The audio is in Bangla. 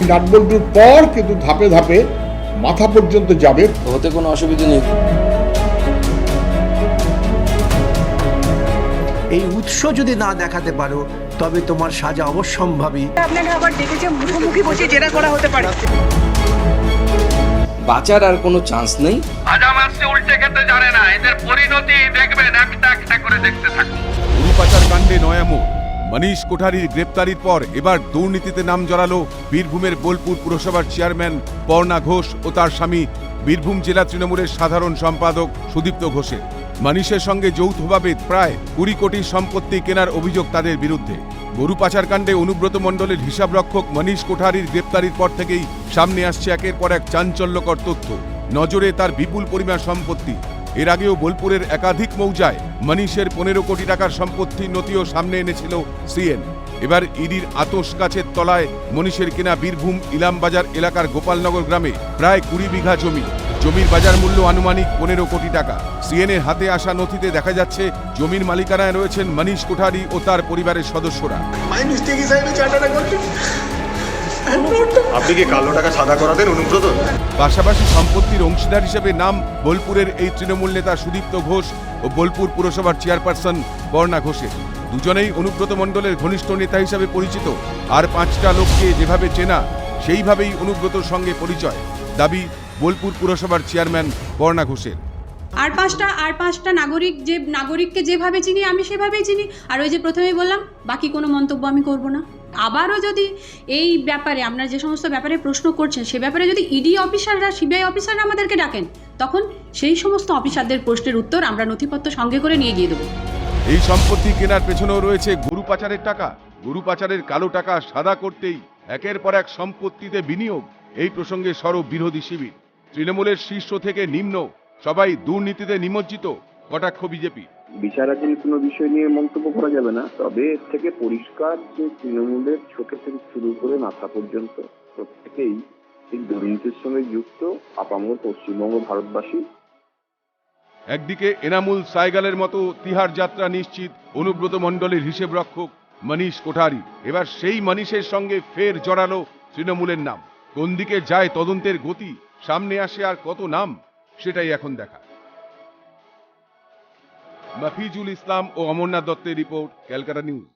নাটবল্টুর পর কিন্তু ধাপে ধাপে মাথা পর্যন্ত যাবে, হতে কোনো অসুবিধা নেই। এই উৎস যদি না দেখাতে পারো তবে তোমার সাজা অবশ্যম্ভাবী। আপনাকে আবার দেখেছে মুখোমুখি বসে জেরা করা হতে পারে। বাঁচার আর কোনো চান্স নেই। ভাজা মাছটি উল্টে খেতে জানে না, এদের পরিণতি দেখবেন একটা একটা করে দেখতে থাকুন। গরু পাচার কাণ্ডে নয়া মোড়। মনীষ কোঠারির গ্রেপ্তারির পর এবার দুর্নীতিতে নাম জড়ালো বীরভূমের বোলপুর পুরসভার চেয়ারম্যান পর্ণা ঘোষ ও তার স্বামী বীরভূম জেলা তৃণমূলের সাধারণ সম্পাদক সুদীপ্ত ঘোষের। মনীষের সঙ্গে যৌথভাবে প্রায় 20 কোটি সম্পত্তি কেনার অভিযোগ তাদের বিরুদ্ধে। গরু পাচার কাণ্ডে অনুব্রত মণ্ডলের হিসাবরক্ষক মনীষ কোঠারির গ্রেপ্তারির পর থেকেই সামনে আসছে একের পর এক চাঞ্চল্যকর তথ্য। নজরে তার বিপুল পরিমাণ সম্পত্তি। এর আগেও বোলপুরের একাধিক মৌজায় মনীষের 15 কোটি টাকার সম্পত্তির নথিও সামনে এনেছিল সিএন। এবার ইডির আতস গাছের তলায় মনীষের কেনা বীরভূম ইলামবাজার এলাকার গোপালনগর গ্রামে প্রায় 20 বিঘা জমি। জমির বাজার মূল্য আনুমানিক 15 কোটি টাকা। সিএনের হাতে আসা নথিতে দেখা যাচ্ছে জমির মালিকানায় রয়েছেন মনীষ কোঠারি ও তার পরিবারের সদস্যরা। আপনি কি কালো টাকা সাদা করাতেন অনুব্রত? পাশাপাশি সম্পত্তির অংশীদার হিসেবে নাম বোলপুরের এই তৃণমূল নেতা সুদীপ্ত ঘোষ ও বোলপুর পুরসভার চেয়ারপারসন পর্ণা ঘোষের। দুজনেই অনুব্রত মণ্ডলের ঘনিষ্ঠ নেতা হিসাবে পরিচিত। আর 5টা লোককে যেভাবে চেনা সেইভাবেই অনুব্রতর সঙ্গে পরিচয়, দাবি বোলপুর পুরসভার চেয়ারম্যান পর্ণা ঘোষের। আর পাঁচটা নাগরিককে যেভাবে চিনি আমি সেভাবেই চিনি। আর ওই যে প্রথমেই বললাম, বাকি কোনো মন্তব্য আমি করব না। আবারও যদি এই ব্যাপারে আপনারা যে সমস্ত ব্যাপারে প্রশ্ন করছেন সে ব্যাপারে যদি ইডি অফিসাররা সিবিআই অফিসাররা আমাদেরকে ডাকেন, তখন সেই সমস্ত অফিসারদের প্রশ্নের উত্তর আমরা নথিপত্র সঙ্গে করে নিয়ে গিয়ে দেবো। এই সম্পত্তি কেনার পেছনেও রয়েছে গরু পাচারের টাকা। গরু পাচারের কালো টাকা সাদা করতেই একের পর এক সম্পত্তিতে বিনিয়োগ। এই প্রসঙ্গে সরব বিরোধী শিবির। তৃণমূলের শীর্ষ থেকে নিম্ন সবাই দুর্নীতিতে নিমজ্জিত, কটাক্ষ বিজেপি। বিচারাধীন কোনো বিষয় নিয়ে মন্তব্য করা যাবে না, তবে এর থেকে পরিষ্কার যে তৃণমূলের ছোট থেকে শুরু করে মাথা পর্যন্ত প্রত্যেকেই এই দুর্নীতির সঙ্গে যুক্ত আপামর পশ্চিমবঙ্গ ভারতবাসী। একদিকে এনামুল সাইগালের মতো তিহার যাত্রা নিশ্চিত অনুব্রত মণ্ডলের হিসেব রক্ষক মনীষ কোঠারি। এবার সেই মনীষের সঙ্গে ফের জড়ালো তৃণমূলের নাম। কোন দিকে যায় তদন্তের গতি, সামনে আসে আর কত নাম, সেটাই এখন দেখা। মফিজুল ইসলাম ও অমরনাথ দত্তের রিপোর্ট, ক্যালকাটা নিউজ।